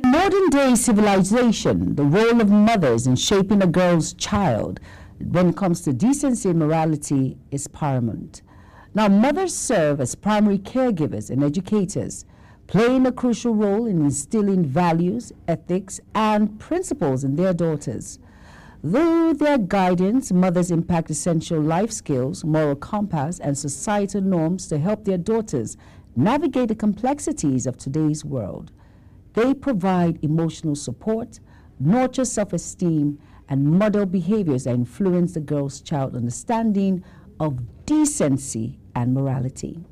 In modern day civilization, the role of mothers in shaping a girl's child when it comes to decency and morality is paramount. Now, mothers serve as primary caregivers and educators, playing a crucial role in instilling values, ethics, and principles in their daughters. Through their guidance, mothers impact essential life skills, moral compass, and societal norms to help their daughters navigate the complexities of today's world. They provide emotional support, nurture self-esteem, and model behaviors that influence the girl's child understanding of decency and morality.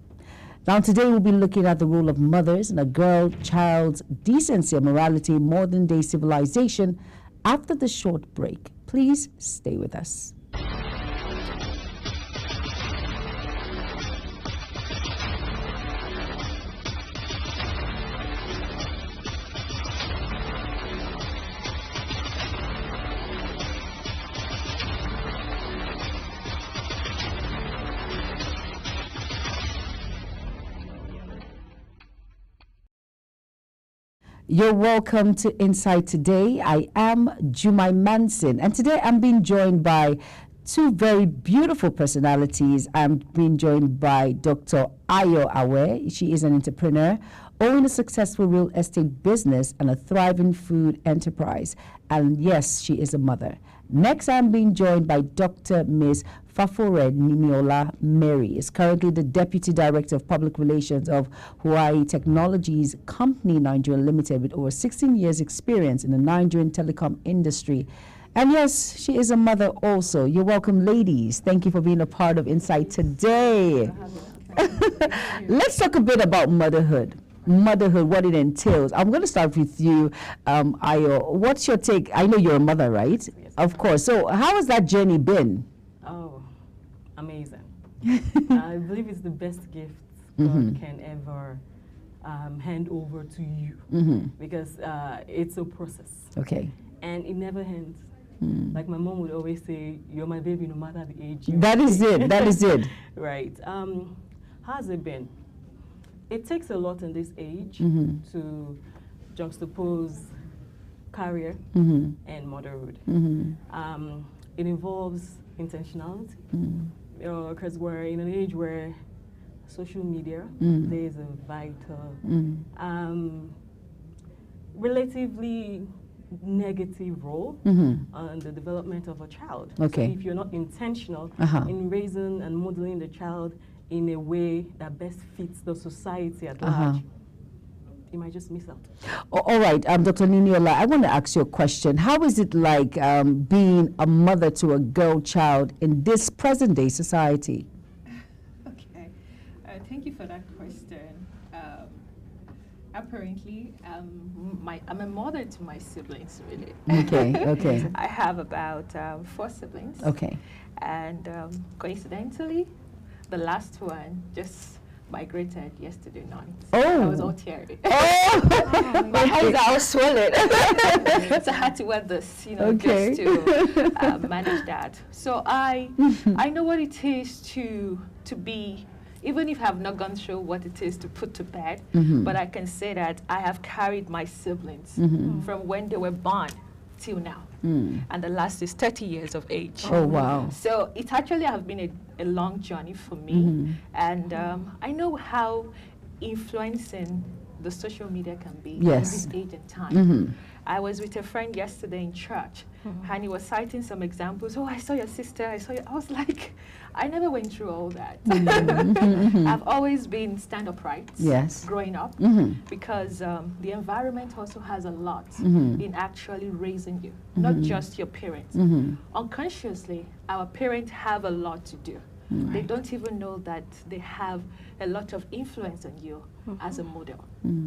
Now today we'll be looking at the role of mothers in a girl-child's decency and morality in modern-day civilization after the short break. Please stay with us. You're welcome to Insight Today. I am Jumai Manson, and today I'm being joined by two very beautiful personalities. I'm being joined by Dr. Ayo Awe. She is an entrepreneur, owning a successful real estate business and a thriving food enterprise. And yes, she is a mother. Next, I'm being joined by Dr. Ms. Fafore Niniola Mary, is currently the Deputy Director of Public Relations of Huawei Technologies Company Nigeria Limited, with over 16 years experience in the Nigerian telecom industry. And yes, she is a mother also. You're welcome, ladies. Thank you for being a part of Insight Today. Let's talk a bit about motherhood. Motherhood, what it entails. I'm going to start with you, Ayo. What's your take? I know you're a mother, right? Yes. Of course. So how has that journey been? Oh, amazing. I believe it's the best gift God can ever hand over to you, because it's a process. Okay. And it never ends. Like my mom would always say, you're my baby no matter the age. That is it. That is it. Right. How's it been? It takes a lot in this age to juxtapose career and motherhood. It involves intentionality, because we're in an age where social media plays a vital, relatively negative role on the development of a child. Okay. So if you're not intentional in raising and modeling the child in a way that best fits the society at large, you might just miss out. All right, Dr. Niniola, I want to ask you a question. How is it like being a mother to a girl child in this present-day society? Okay, thank you for that question. Apparently, I'm a mother to my siblings, really. Okay, okay. I have about 4 siblings. Okay. And coincidentally, the last one just migrated yesterday night. Oh. I was all teary. Oh. My eyes are all swollen. So I had to wear this, Okay. just to manage that. So I know what it is to be, even if I have not gone through what it is to put to bed, but I can say that I have carried my siblings from when they were born till now. And the last is 30 years of age. Oh, wow. So it actually has been a long journey for me. And I know how influencing the social media can be in this age and time. I was with a friend yesterday in church, and he was citing some examples. Oh, I saw your sister, I saw you. I was like, I never went through all that. I've always been stand upright growing up, because the environment also has a lot in actually raising you, not just your parents. Unconsciously, our parents have a lot to do. They don't even know that they have a lot of influence on you as a model.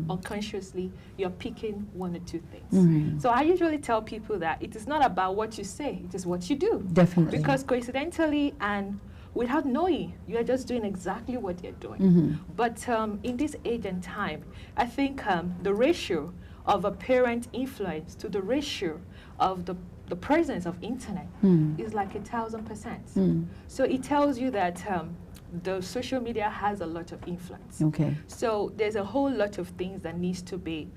Unconsciously, you're picking 1 or 2 things. So I usually tell people that it is not about what you say, it is what you do. Definitely. Because coincidentally and without knowing, you are just doing exactly what you're doing. But in this age and time, I think the ratio of a parent influence to the ratio of the presence of internet is like 1,000%. So it tells you that the social media has a lot of influence. Okay. So there's a whole lot of things that needs to be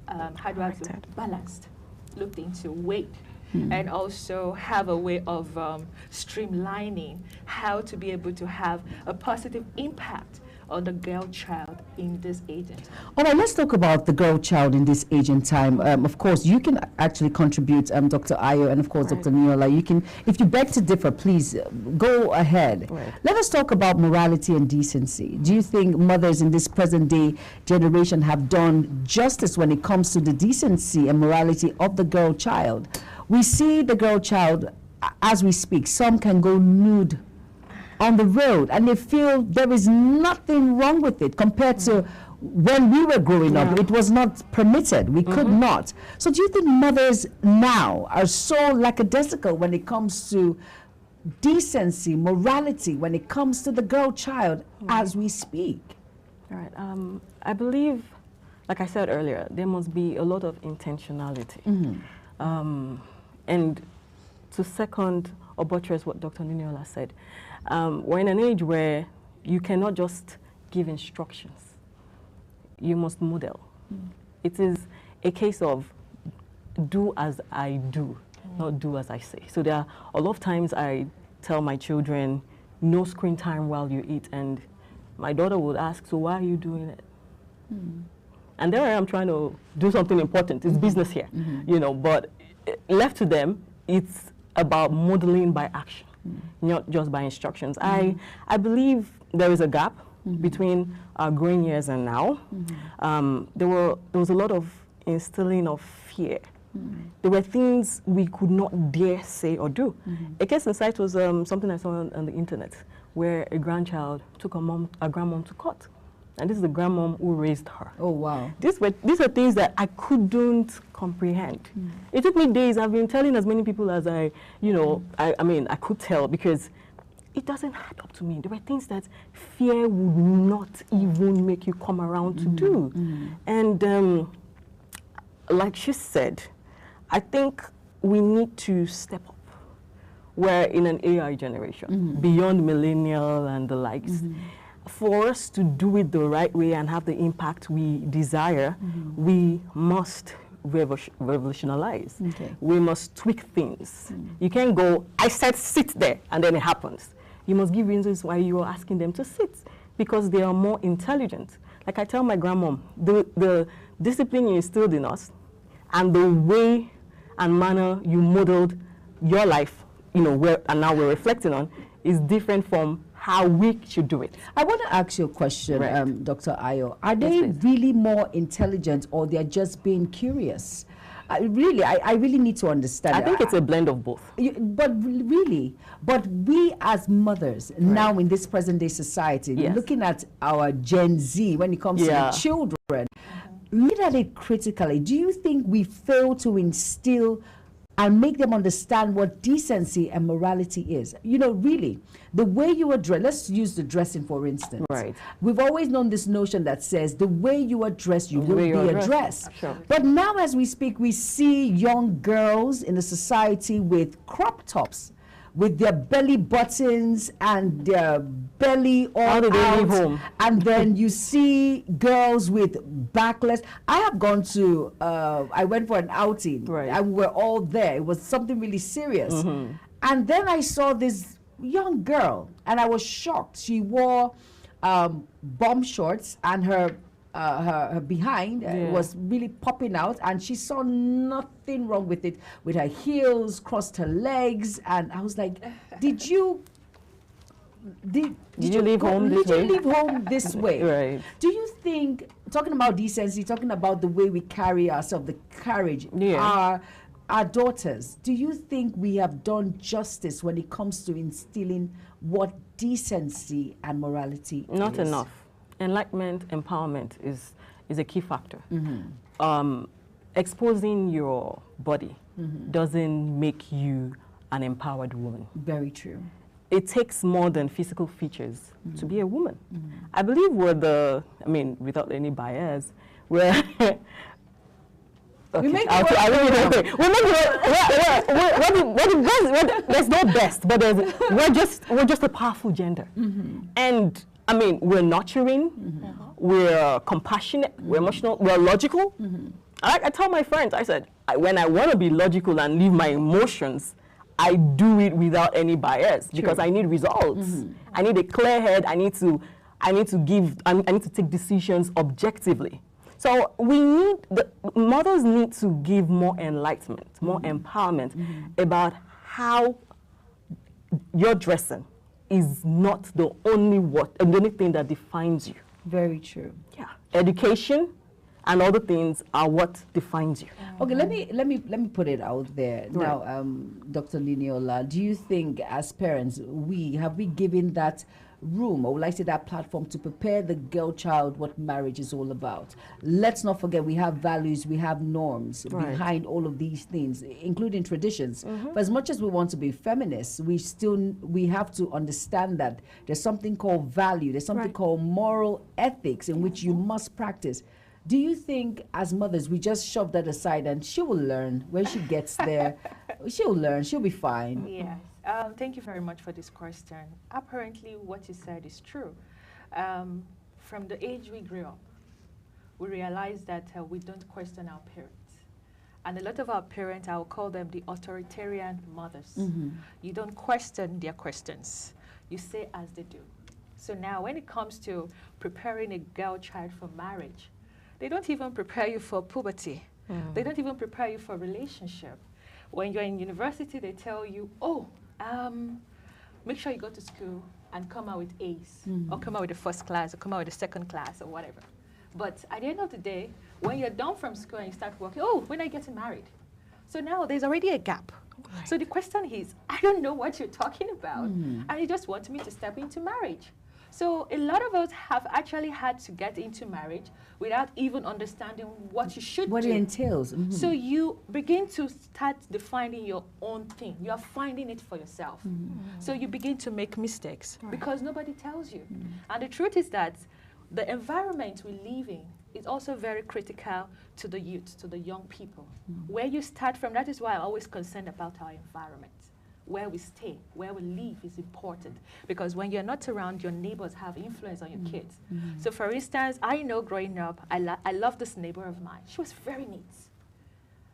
how do I have to balanced, looked into weight, and also have a way of streamlining how to be able to have a positive impact on the girl child in this age and time. All right, let's talk about the girl child in this age and time. Of course, you can actually contribute, Dr. Ayo, and of course, Dr. Niola. You can, if you beg to differ, please go ahead. Right. Let us talk about morality and decency. Do you think mothers in this present day generation have done justice when it comes to the decency and morality of the girl child? We see the girl child as we speak. Some can go nude on the road, and they feel there is nothing wrong with it compared to when we were growing up. It was not permitted. We could not. So do you think mothers now are so lackadaisical when it comes to decency, morality, when it comes to the girl child as we speak? All right. I believe, like I said earlier, there must be a lot of intentionality. And to second or buttress what Dr. Niniola said, we're in an age where you cannot just give instructions. You must model. It is a case of do as I do, not do as I say. So there are a lot of times I tell my children, no screen time while you eat, and my daughter would ask, so why are you doing it? And there I am trying to do something important. It's business here, you know, but left to them, it's about modeling by action, not just by instructions. I believe there is a gap between our growing years and now. There was a lot of instilling of fear. There were things we could not dare say or do. A case in sight was something I saw on the internet, where a grandchild took a grandmom to court. And this is the grandmom who raised her. Oh, wow. These are things that I couldn't comprehend. It took me days. I've been telling as many people as I could tell, because it doesn't add up to me. There were things that fear would not even make you come around to do. And like she said, I think we need to step up. We're in an AI generation, beyond millennial and the likes. For us to do it the right way and have the impact we desire, we must revolutionize. We must tweak things. You can't go, I said sit there, and then it happens. You must give reasons why you are asking them to sit, because they are more intelligent. Like I tell my grandmom, the discipline you instilled in us and the way and manner you modeled your life, you know, and now we're reflecting on, is different from how we should do it. I want to ask you a question, Dr. Ayo. Are they really more intelligent, or they're just being curious? I really need to understand. I think it's a blend of both. But we as mothers, now in this present day society, looking at our Gen Z when it comes to the children, look at it critically. Do you think we fail to instill and make them understand what decency and morality is? You know, really, the way you are dressed, let's use the dressing, for instance. We've always known this notion that says the way you are dressed, you will be addressed. But now as we speak, we see young girls in the society with crop tops, with their belly buttons and their belly all out. And then you see girls with backless. I have gone to, I went for an outing, and we were all there. It was something really serious. And then I saw this young girl, and I was shocked. She wore bomb shorts, and her behind was really popping out, and she saw nothing wrong with it, with her heels, crossed her legs, and I was like, did you leave home this way? Do you think, talking about decency, talking about the way we carry ourselves, the courage, our daughters, do you think we have done justice when it comes to instilling what decency and morality is? Not enough. Enlightenment, empowerment is a key factor. Exposing your body doesn't make you an empowered woman. Very true. It takes more than physical features to be a woman. I believe without any bias, we're there's no best, but we're just a powerful gender. And I mean, we're nurturing, we're compassionate, we're emotional, we're logical, I tell my friends, I said, when I want to be logical and leave my emotions, I do it without any bias because I need results. I need a clear head. I need to take decisions objectively. So mothers need to give more enlightenment, more empowerment about how your dressing is not the only thing that defines you. Very true. Yeah. Education and other things are what defines you. Okay, let me put it out there. Right. Now, Dr. Niniola, do you think as parents have we given that room, or would I say that platform, to prepare the girl child what marriage is all about? Let's not forget we have values, we have norms behind all of these things, including traditions. But as much as we want to be feminists, we have to understand that there's something called value, there's something called moral ethics in which you must practice. Do you think as mothers we just shove that aside and she will learn when she gets there? She'll learn, she'll be fine. Yes. Thank you very much for this question. Apparently, what you said is true. From the age we grew up, we realized that we don't question our parents. And a lot of our parents, I will call them the authoritarian mothers. You don't question their questions. You say as they do. So now when it comes to preparing a girl child for marriage, they don't even prepare you for puberty. They don't even prepare you for a relationship. When you're in university, they tell you, make sure you go to school and come out with A's, or come out with the first class, or come out with the second class, or whatever. But at the end of the day, when you're done from school and you start working, when are you getting married? So now there's already a gap. Right. So the question is, I don't know what you're talking about, and you just want me to step into marriage. So a lot of us have actually had to get into marriage without even understanding what you should do. What it entails. So you begin to start defining your own thing. You are finding it for yourself. So you begin to make mistakes because nobody tells you. And the truth is that the environment we live in is also very critical to the youth, to the young people. Where you start from, that is why I'm always concerned about our environment. Where we stay, where we live is important, because when you're not around, your neighbors have influence on your kids. So for instance, I know growing up, I love this neighbor of mine. She was very neat.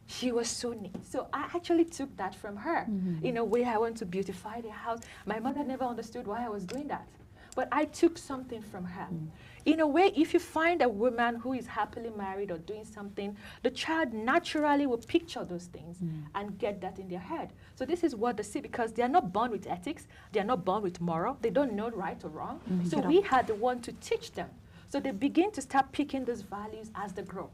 She was so neat. So I actually took that from her. In a way, I want to beautify the house. My mother never understood why I was doing that. But I took something from her. In a way, if you find a woman who is happily married or doing something, the child naturally will picture those things and get that in their head. So this is what they see, because they are not born with ethics. They are not born with moral. They don't know right or wrong. So we had the one to teach them. So they begin to start picking those values as they grow.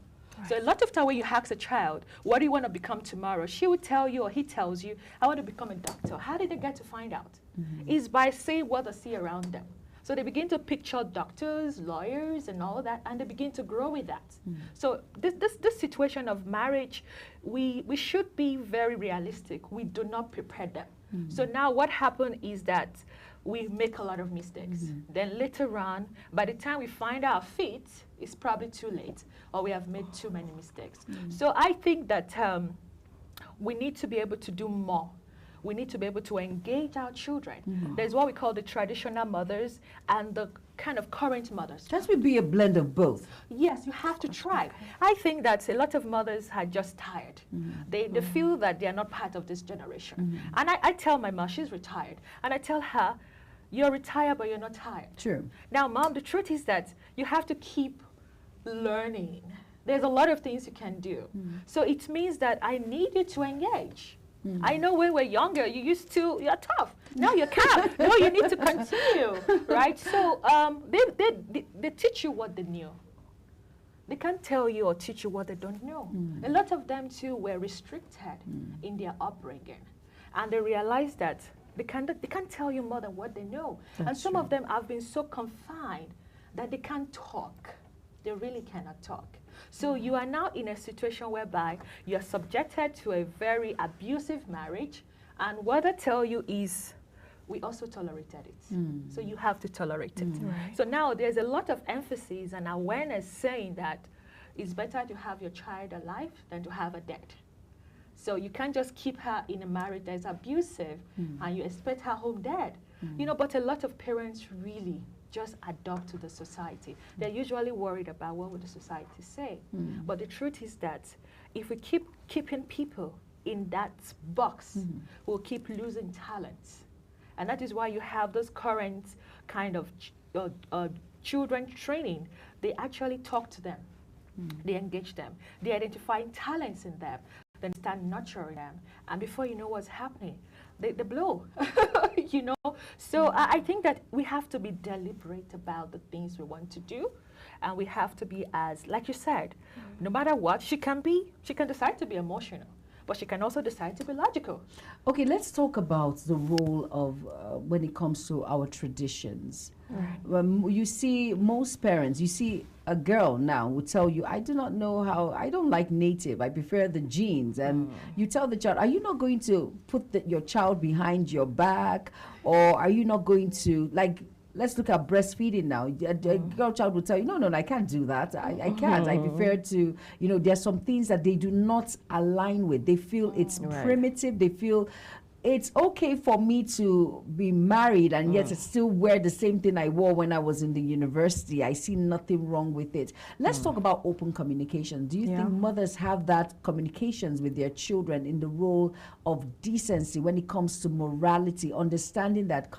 So a lot of time when you ask a child, what do you want to become tomorrow? She will tell you, or he tells you, I want to become a doctor. How did they get to find out? It's by saying what they see around them. So they begin to picture doctors, lawyers, and all that, and they begin to grow with that. So this situation of marriage, we should be very realistic. We do not prepare them. So now what happened is that we make a lot of mistakes. Then later on, by the time we find our feet, it's probably too late, or we have made too many mistakes. So I think that we need to be able to do more. We need to be able to engage our children. There's what we call the traditional mothers and the kind of current mothers. That would be a blend of both. Yes, you have to try. I think that a lot of mothers are just tired. They feel that they are not part of this generation. And I tell my mom, she's retired, and I tell her, you're retired, but you're not tired. True. Now, Mom, the truth is that you have to keep learning. There's a lot of things you can do. So it means that I need you to engage. I know when we're younger, you're tough. Now you're calm. No, you need to continue, right? So they teach you what they knew. They can't tell you or teach you what they don't know. A lot of them, too, were restricted in their upbringing. And they realized that they can't tell you more than what they know. And some of them have been so confined that they can't talk. They really cannot talk. So you are now in a situation whereby you are subjected to a very abusive marriage, and what I tell you is we also tolerated it. So you have to tolerate it. Right. So now there's a lot of emphasis and awareness saying that it's better to have your child alive than to have her dead. So you can't just keep her in a marriage that's abusive and you expect her home dead. You know, but a lot of parents really just adopt to the society. They're usually worried about what would the society say. But the truth is that if we keep keeping people in that box, we'll keep losing talents. And that is why you have this current kind of children training. They actually talk to them. They engage them. They identify talents in them. Then start nurturing them. And before you know what's happening, they blow, you know? So I think that we have to be deliberate about the things we want to do. And we have to be as, like you said, no matter what, she can decide to be emotional, but she can also decide to be logical. Okay, let's talk about the role of when it comes to our traditions. You see most parents, you see a girl now will tell you, I do not know how, I don't like native, I prefer the jeans. And you tell the child, are you not going to put your child behind your back? Or are you not going to, like, let's look at breastfeeding now. A girl child will tell you, no, I can't do that. I can't. I prefer to, you know, there's some things that they do not align with. They feel it's primitive. They feel it's okay for me to be married and yet still wear the same thing I wore when I was in the university. I see nothing wrong with it. Let's talk about open communication. Do you think mothers have that communications with their children in the role of decency when it comes to morality, understanding that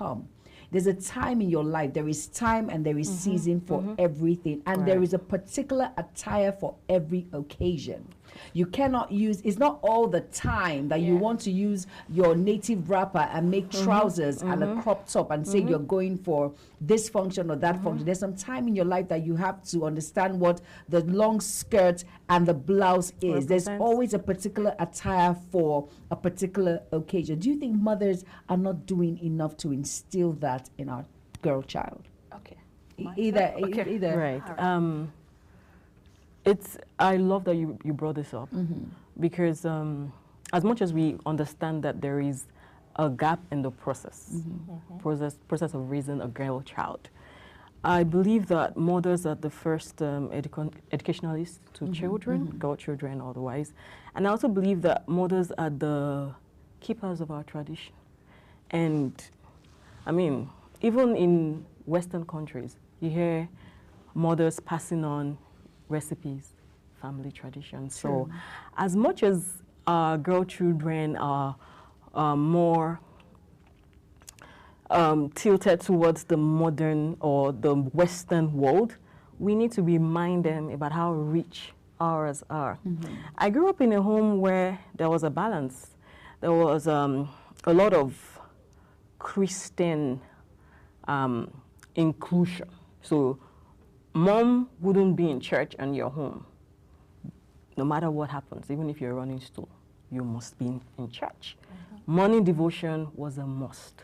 there's a time in your life, there is time and there is season for everything. And there is a particular attire for every occasion. You cannot use, it's not all the time that you want to use your native wrapper and make trousers and a crop top and say you're going for this function or that function. There's some time in your life that you have to understand what the long skirt and the blouse is. There's always a particular attire for a particular occasion. Do you think mothers are not doing enough to instill that in our girl child? Okay. Either. Right. I love that you brought this up because as much as we understand that there is a gap in the process of raising a girl child, I believe that mothers are the first educationalists to children, girl children otherwise. And I also believe that mothers are the keepers of our tradition. And I mean, even in Western countries, you hear mothers passing on recipes, family traditions. So as much as girl children are more tilted towards the modern or the Western world, we need to remind them about how rich ours are. I grew up in a home where there was a balance. There was a lot of Christian inclusion. So mom wouldn't be in church and you're home. No matter what happens, even if you're running stool, you must be in church. Morning devotion was a must.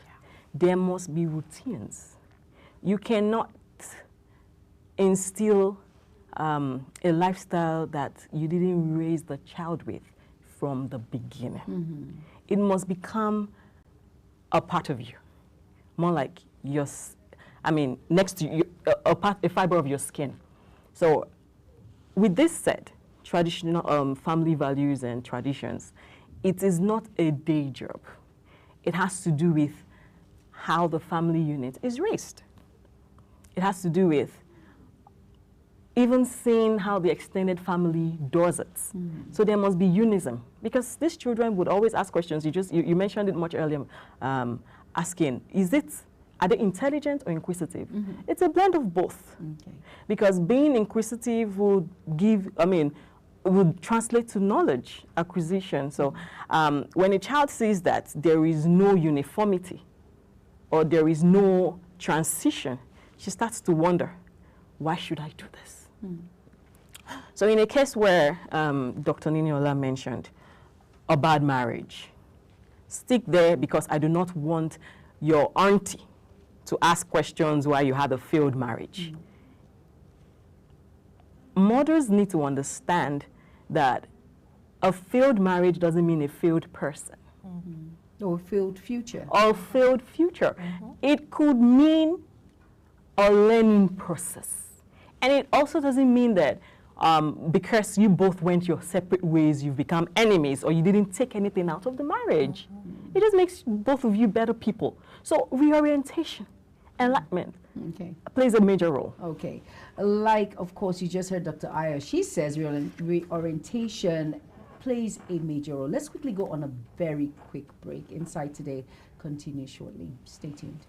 There must be routines. You cannot instill a lifestyle that you didn't raise the child with from the beginning. It must become a part of you, more like next to you, a fiber of your skin. So with this said, traditional family values and traditions, it is not a day job. It has to do with how the family unit is raised. It has to do with even seeing how the extended family does it. So there must be unison, because these children would always ask questions. You mentioned it much earlier, asking, are they intelligent or inquisitive? It's a blend of both. Because being inquisitive would translate to knowledge acquisition. So when a child sees that there is no uniformity or there is no transition, she starts to wonder, why should I do this? So in a case where Dr. Niniola mentioned a bad marriage, stick there, because I do not want your auntie to ask questions why you had a failed marriage. Mothers need to understand that a failed marriage doesn't mean a failed person. Or a failed future. Or a failed future. It could mean a learning process. And it also doesn't mean that because you both went your separate ways, you've become enemies, or you didn't take anything out of the marriage. It just makes both of you better people. So reorientation enlightenment Okay. plays a major role. Okay. Like, of course, you just heard Dr. Ayo. She says reorientation plays a major role. Let's quickly go on a very quick break. Inside Today continues shortly. Stay tuned.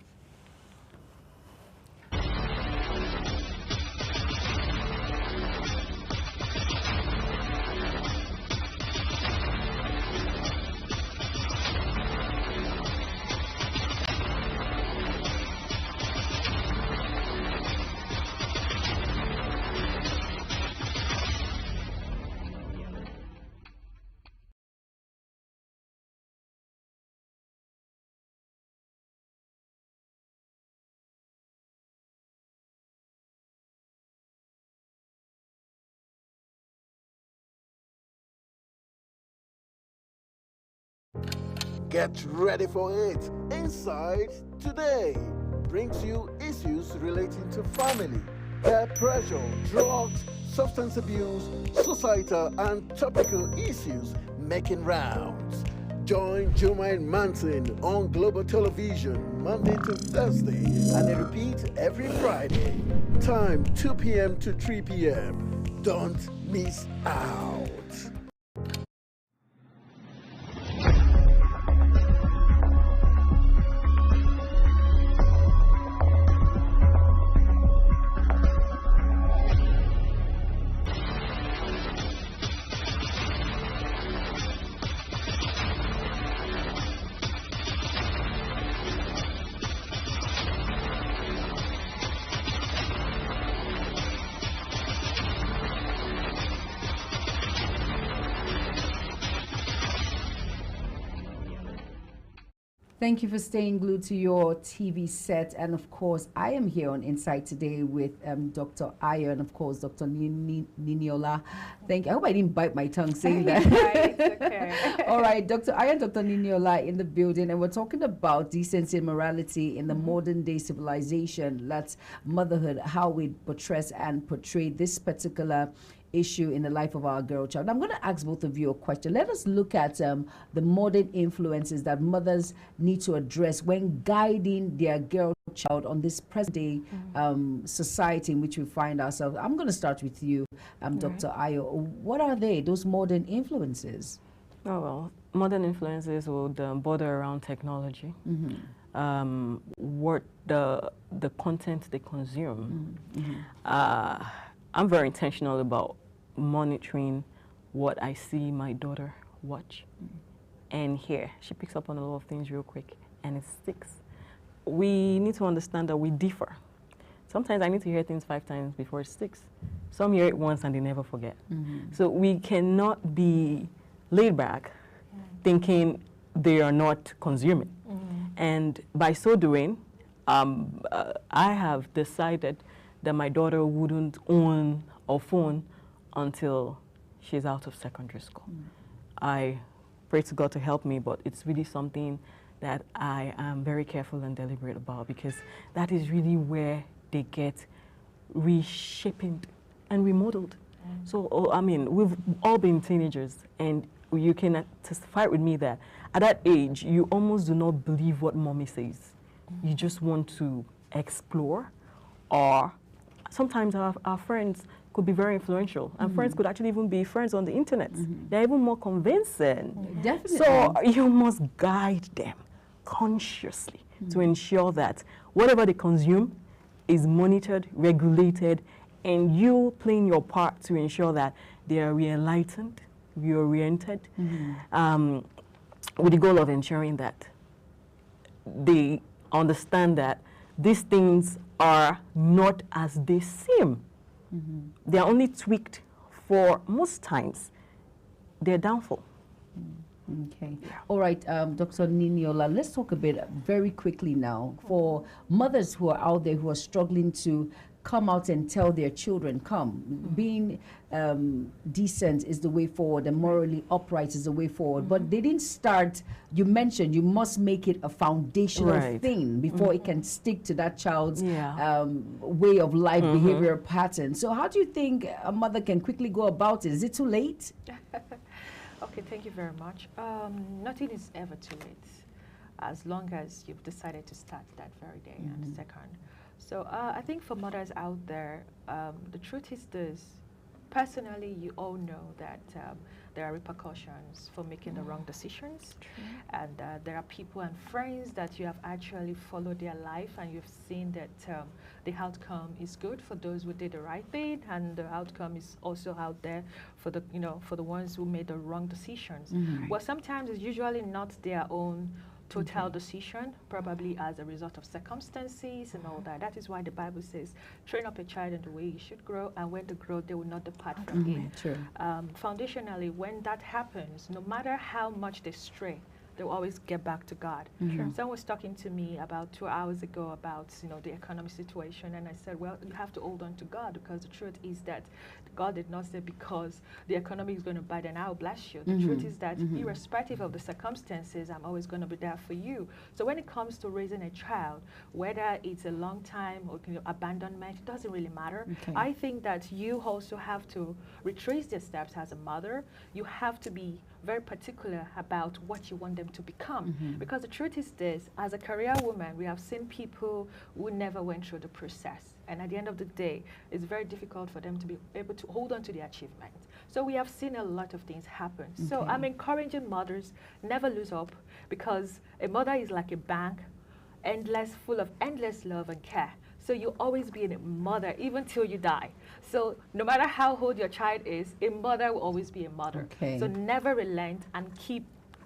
Get ready for it. Inside Today brings you issues relating to family, peer pressure, drugs, substance abuse, societal and topical issues making rounds. Join Jumaine Manson on Global Television Monday to Thursday and it repeats every Friday. Time 2 p.m. to 3 p.m. Don't miss out. Thank you for staying glued to your TV set. And of course, I am here on Inside Today with Dr. Ayo and of course, Dr. Niniola. Thank you. I hope I didn't bite my tongue saying that. It's okay. All right, Dr. Ayo and Dr. Niniola in the building. And we're talking about decency and morality in the modern day civilization. That's motherhood, how we portray and portray this particular issue in the life of our girl child. I'm going to ask both of you a question. Let us look at the modern influences that mothers need to address when guiding their girl child on this present day society in which we find ourselves. I'm going to start with you, Dr. Ayo. What are they, those modern influences? Oh, well, modern influences would border around technology, what the content they consume. I'm very intentional about monitoring what I see my daughter watch and hear. She picks up on a lot of things real quick and it sticks. We need to understand that we differ. Sometimes I need to hear things 5 times before it sticks. Some hear it once and they never forget. So we cannot be laid back thinking they are not consuming. And by so doing, I have decided that my daughter wouldn't own a phone until she's out of secondary school. I pray to God to help me, but it's really something that I am very careful and deliberate about because that is really where they get reshaped and remodeled. So, I mean, we've all been teenagers and you can testify with me that at that age, you almost do not believe what mommy says. You just want to explore, or sometimes our friends could be very influential, and friends could actually even be friends on the internet. They're even more convincing. Definitely. So you must guide them consciously to ensure that whatever they consume is monitored, regulated, and you playing your part to ensure that they are re-enlightened, reoriented, with the goal of ensuring that they understand that these things are not as they seem. They are only tweaked for, most times, their downfall. Okay. All right, Dr. Niniola, let's talk a bit very quickly now for mothers who are out there who are struggling to come out and tell their children, being decent is the way forward and morally upright is the way forward. But they didn't start, you mentioned you must make it a foundational thing before it can stick to that child's way of life, behavior pattern. So how do you think a mother can quickly go about it? Is it too late? Okay, thank you very much. Nothing is ever too late. as long as you've decided to start that very day and second. So I think for mothers out there, the truth is this. Personally, you all know that there are repercussions for making the wrong decisions. True. And there are people and friends that you have actually followed their life and you've seen that the outcome is good for those who did the right thing, and the outcome is also out there for the, for the ones who made the wrong decisions. Well, sometimes it's usually not their own total decision, probably as a result of circumstances and all that. That is why the Bible says, train up a child in the way he should grow, and when they grow, they will not depart from it. True. Foundationally, when that happens, no matter how much they stray, they'll always get back to God. Someone was talking to me about 2 hours ago about the economic situation, and I said, well, you have to hold on to God, because the truth is that God did not say because the economy is going to bite and I'll bless you. The truth is that irrespective of the circumstances, I'm always going to be there for you. So when it comes to raising a child, whether it's a long time or abandonment, it doesn't really matter. I think that you also have to retrace your steps as a mother. You have to be very particular about what you want them to become. Because the truth is this, as a career woman, we have seen people who never went through the process. And at the end of the day, it's very difficult for them to be able to hold on to their achievement. So we have seen a lot of things happen. So I'm encouraging mothers, never lose hope, because a mother is like a bank, full of endless love and care. So you'll always be a mother, even till you die. So no matter how old your child is, a mother will always be a mother. So never relent and keep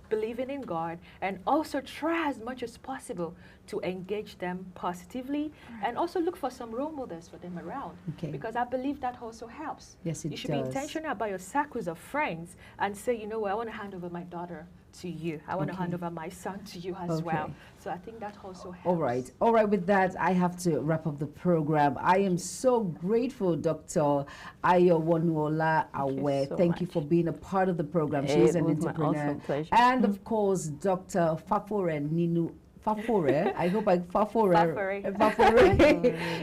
believing in God, and also try as much as possible to engage them positively, and also look for some role models for them around, because I believe that also helps. Yes, it does. You should be intentional about your circles of friends and say, you know what, I want to hand over my daughter to you. I want to hand over my son to you as well. So I think that also helps. All right. With that, I have to wrap up the program. I am so grateful, Dr. Ayowonuola Awe. Thank you for being a part of the program. She's an entrepreneur. And of course, Dr. Fafore Ninu. Fafore, I hope Fafore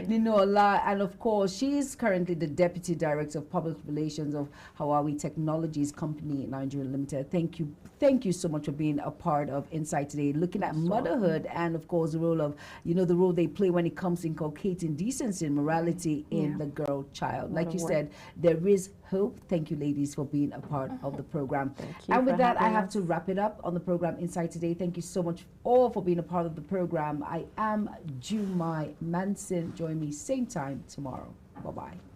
Ninola, and of course she is currently the Deputy Director of Public Relations of Huawei Technologies Company Nigeria Limited. Thank you so much for being a part of Insight today, looking at motherhood and of course the role of the role they play when it comes to inculcating decency and morality in the girl child. Like you said, there is hope. Thank you, ladies, for being a part of the program. And with that, I have to wrap it up on the program Insight today. Thank you so much all for being a part of the program. I am Jumai Manson. Join me same time tomorrow. Bye-bye.